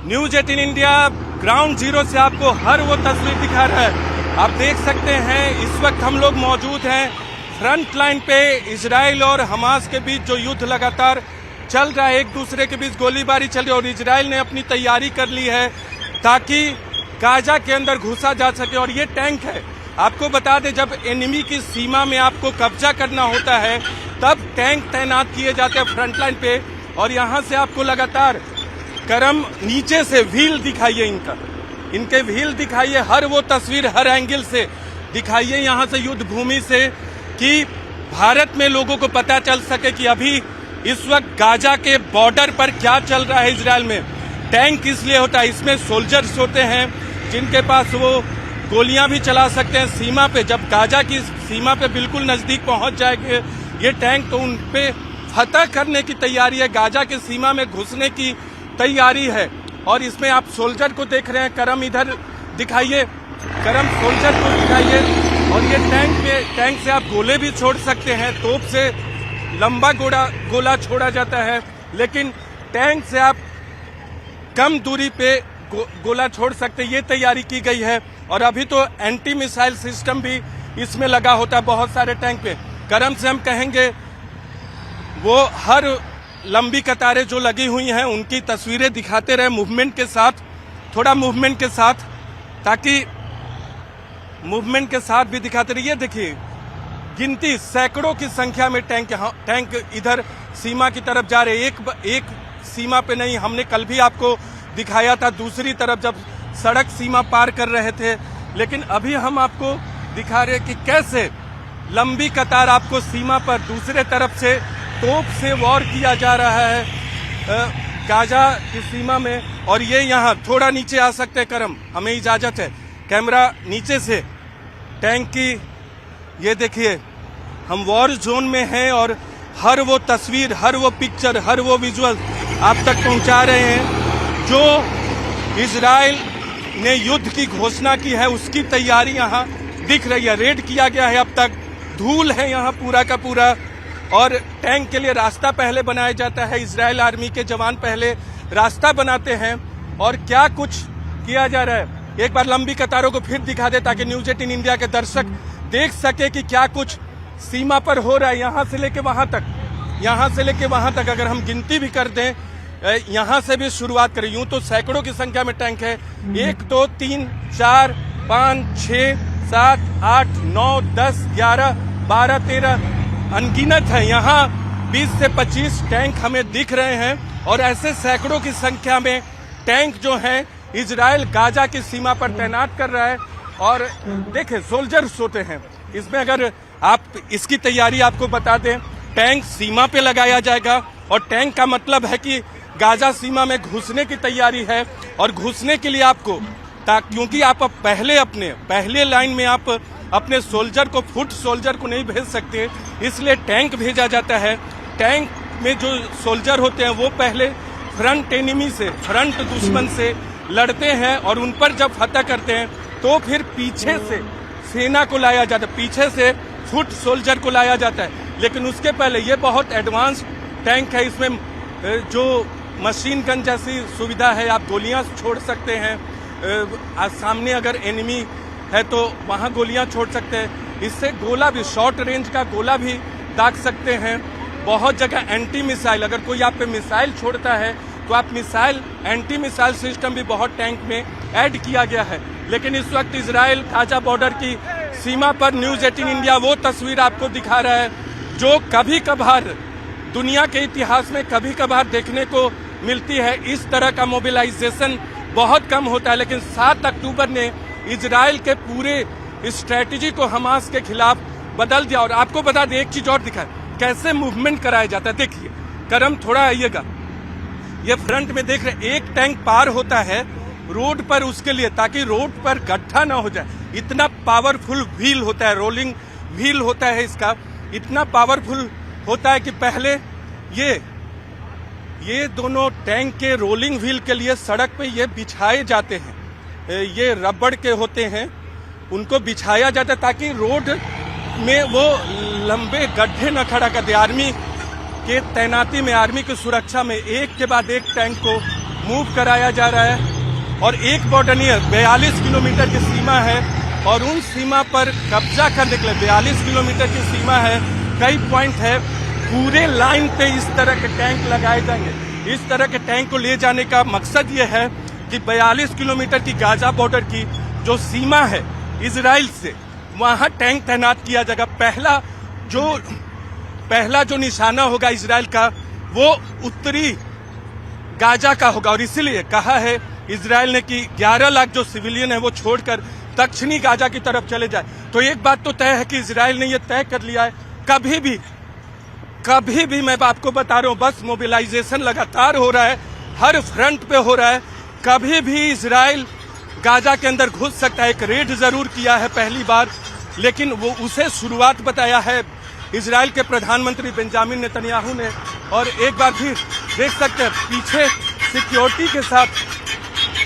News 18 India ground zero से आपको हर वो तस्वीर दिखा रहा है। आप देख सकते हैं इस वक्त हम लोग मौजूद हैं फ्रंट लाइन पे। इजराइल और हमास के बीच जो युद्ध लगातार चल रहा है, एक दूसरे के बीच गोलीबारी चल रही है और इजराइल ने अपनी तैयारी कर ली है ताकि गाजा के अंदर घुसा जा सके। और ये टैंक है, आपको बता दें जब एनिमी की सीमा में आपको कब्जा करना होता है तब टैंक तैनात किए जाते हैं फ्रंट लाइन पे। और यहाँ से आपको लगातार करम नीचे से व्हील दिखाइए, इनके व्हील दिखाइए, हर वो तस्वीर हर एंगल से दिखाइए यहाँ से युद्ध भूमि से, कि भारत में लोगों को पता चल सके कि अभी इस वक्त गाजा के बॉर्डर पर क्या चल रहा है इजराइल में। टैंक इसलिए होता है, इसमें सोल्जर्स होते हैं जिनके पास वो गोलियां भी चला सकते हैं सीमा पे। जब गाजा की सीमा पे बिल्कुल नजदीक पहुंच जाएंगे ये टैंक तो उन पे फतह करने की तैयारी है, गाजा की सीमा में घुसने की तैयारी है। और इसमें आप सोल्जर को देख रहे हैं, करम इधर दिखाइए, करम सोल्जर को दिखाइए। और ये टैंक से आप गोले भी छोड़ सकते हैं, तोप से लंबा गोला छोड़ा जाता है, लेकिन टैंक से आप कम दूरी पे गोला छोड़ सकते हैं, ये तैयारी की गई है। और अभी तो एंटी मिसाइल सिस्टम भी इसमें लगा होता है बहुत सारे टैंक पे। करम से हम कहेंगे वो हर लंबी कतारें जो लगी हुई हैं उनकी तस्वीरें दिखाते रहे मूवमेंट के साथ, थोड़ा मूवमेंट के साथ, ताकि मूवमेंट के साथ भी दिखाते रहिए। देखिए गिनती सैकड़ों की संख्या में टैंक इधर सीमा की तरफ जा रहे। एक सीमा पे नहीं, हमने कल भी आपको दिखाया था दूसरी तरफ जब सड़क सीमा पार कर रहे थे, लेकिन अभी हम आपको दिखा रहे कि कैसे लंबी कतार आपको सीमा पर दूसरे तरफ से तोप से वॉर किया जा रहा है गाजा की सीमा में। और ये यहाँ थोड़ा नीचे आ सकते हैं करम, हमें इजाजत है, कैमरा नीचे से टैंक की, ये देखिए हम वॉर जोन में हैं और हर वो तस्वीर, हर वो पिक्चर, हर वो विजुअल आप तक पहुंचा रहे हैं। जो इजराइल ने युद्ध की घोषणा की है उसकी तैयारी यहाँ दिख रही है। रेड किया गया है, अब तक धूल है यहाँ पूरा का पूरा। और टैंक के लिए रास्ता पहले बनाया जाता है, इजराइल आर्मी के जवान पहले रास्ता बनाते हैं। और क्या कुछ किया जा रहा है, एक बार लंबी कतारों को फिर दिखा दे ताकि न्यूज 18 इंडिया के दर्शक देख सके कि क्या कुछ सीमा पर हो रहा है। यहाँ से लेके वहां तक, यहाँ से लेके वहां तक अगर हम गिनती भी कर दें, यहाँ से भी शुरुआत करें, यूं तो सैकड़ों की संख्या में टैंक है। 1 2 3 4 5 6 7 8 9 10 11 12 13 अनगिनत है। यहाँ 20 से 25 टैंक हमें दिख रहे हैं। और ऐसे सैकड़ों की संख्या में टैंक जो हैं इजराइल गाजा की सीमा पर तैनात कर रहा है। और देखें सोल्जर्स होते हैं इसमें, अगर आप इसकी तैयारी आपको बता दें, टैंक सीमा पे लगाया जाएगा और टैंक का मतलब है कि गाजा सीमा में घुसने की तैयारी है। और घुसने के लिए आपको क्योंकि आप पहले लाइन में आप अपने सोल्जर को, फुट सोल्जर को नहीं भेज सकते, इसलिए टैंक भेजा जाता है। टैंक में जो सोल्जर होते हैं वो पहले फ्रंट एनिमी से, फ्रंट दुश्मन से लड़ते हैं और उन पर जब फतह करते हैं तो फिर पीछे से सेना को लाया जाता है, पीछे से फुट सोल्जर को लाया जाता है। लेकिन उसके पहले ये बहुत एडवांस टैंक है, इसमें जो मशीन गन जैसी सुविधा है, आप गोलियां छोड़ सकते हैं, सामने अगर एनिमी है तो वहां गोलियां छोड़ सकते हैं। इससे गोला भी, शॉर्ट रेंज का गोला भी दाग सकते हैं। बहुत जगह एंटी मिसाइल, अगर कोई आप पे मिसाइल छोड़ता है तो आप मिसाइल, एंटी मिसाइल सिस्टम भी बहुत टैंक में ऐड किया गया है। लेकिन इस वक्त इजराइल गाजा बॉर्डर की सीमा पर न्यूज 18 इंडिया वो तस्वीर आपको दिखा रहा है जो कभी कभार दुनिया के इतिहास में कभी कभार देखने को मिलती है। इस तरह का मोबिलाइजेशन बहुत कम होता है, लेकिन 7 अक्टूबर ने इजराइल के पूरे स्ट्रेटेजी को हमास के खिलाफ बदल दिया। और आपको बता दें एक चीज और दिखाए कैसे मूवमेंट कराया जाता है। देखिए करम थोड़ा आइएगा, ये फ्रंट में देख रहे, एक टैंक पार होता है रोड पर उसके लिए, ताकि रोड पर गड्ढा ना हो जाए। इतना पावरफुल व्हील होता है, रोलिंग व्हील होता है इसका, इतना पावरफुल होता है कि पहले ये दोनों टैंक के रोलिंग व्हील के लिए सड़क पे ये बिछाए जाते हैं, ये रबड़ के होते हैं, उनको बिछाया जाता है ताकि रोड में वो लंबे गड्ढे न खड़ा कर दे। आर्मी के तैनाती में, आर्मी की सुरक्षा में एक के बाद एक टैंक को मूव कराया जा रहा है और एक बॉर्डर नहीं है, 42 किलोमीटर की सीमा है और उन सीमा पर कब्जा करने के लिए 42 किलोमीटर की सीमा है। कई पॉइंट है, पूरे लाइन पे इस तरह के टैंक लगाए जाएंगे। इस तरह के टैंक को ले जाने का मकसद ये है कि 42 किलोमीटर की गाजा बॉर्डर की जो सीमा है इजराइल से, वहां टैंक तैनात किया जाएगा। पहला जो निशाना होगा इजराइल का वो उत्तरी गाजा का होगा और इसीलिए कहा है इजराइल ने कि 11 लाख जो सिविलियन है वो छोड़कर दक्षिणी गाजा की तरफ चले जाए। तो एक बात तो तय है कि इजराइल ने ये तय कर लिया है, कभी भी मैं आपको बता रहा हूं, बस मोबिलाइजेशन लगातार हो रहा है, हर फ्रंट पे हो रहा है। कभी भी इजराइल गाजा के अंदर घुस सकता है। एक रेड जरूर किया है पहली बार, लेकिन वो उसे शुरुआत बताया है इजराइल के प्रधानमंत्री बेंजामिन नेतन्याहू ने। और एक बार फिर देख सकते हैं पीछे सिक्योरिटी के साथ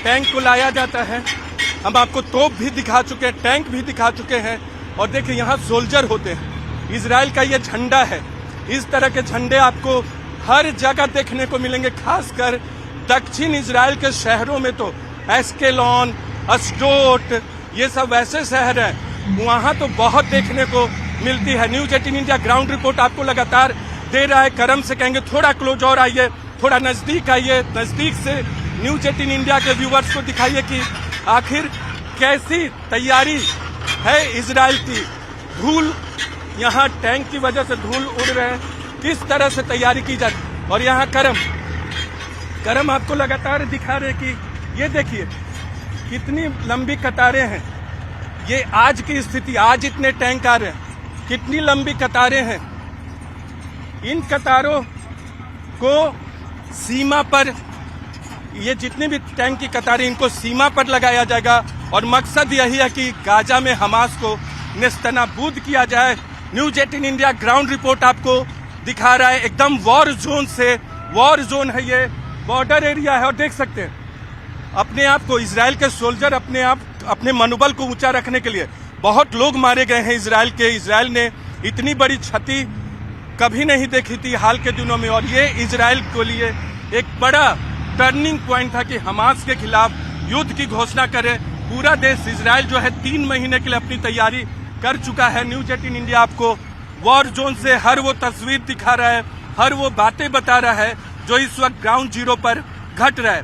टैंक को लाया जाता है। हम आपको तोप भी दिखा चुके हैं, टैंक भी दिखा चुके हैं और देखिए यहाँ सोल्जर होते हैं। इजराइल का ये झंडा है, इस तरह के झंडे आपको हर जगह देखने को मिलेंगे, खासकर दक्षिण इजराइल के शहरों में। तो एस्केलॉन, अशडोद, ये सब वैसे शहर हैं, वहां तो बहुत देखने को मिलती है। न्यूज 18 इंडिया ग्राउंड रिपोर्ट आपको लगातार दे रहा है। करम से कहेंगे थोड़ा क्लोज और आइए, थोड़ा नजदीक आइए, नजदीक से न्यूज 18 इंडिया के व्यूवर्स को दिखाइए कि आखिर कैसी तैयारी है इजराइल की। धूल, यहाँ टैंक की वजह से धूल उड़ रहे हैं, किस तरह से तैयारी की जाती। और यहाँ करम आपको लगातार दिखा रहे कि ये देखिए कितनी लंबी कतारें हैं। ये आज की स्थिति, आज इतने टैंक आ रहे हैं, कितनी लंबी कतारें हैं। इन कतारों को सीमा पर, ये जितने भी टैंक की कतारें, इनको सीमा पर लगाया जाएगा और मकसद यही है कि गाजा में हमास को नेस्तनाबूद किया जाए। न्यूज 18 इंडिया ग्राउंड रिपोर्ट आपको दिखा रहा है, एकदम वॉर जोन से, वॉर जोन है ये, बॉर्डर एरिया है। और देख सकते हैं अपने आप को इजराइल के सोल्जर अपने मनोबल को ऊंचा रखने के लिए, बहुत लोग मारे गए हैं इजराइल ने इतनी बड़ी क्षति कभी नहीं देखी थी हाल के दिनों में। और ये इजराइल के लिए एक बड़ा टर्निंग पॉइंट था कि हमास के खिलाफ युद्ध की घोषणा करे। पूरा देश इजराइल जो है 3 महीने के लिए अपनी तैयारी कर चुका है। न्यूज 18 इंडिया आपको वॉर जोन से हर वो तस्वीर दिखा रहा है, हर वो बातें बता रहा है जो इस वक्त ग्राउंड जीरो पर घट रहा है।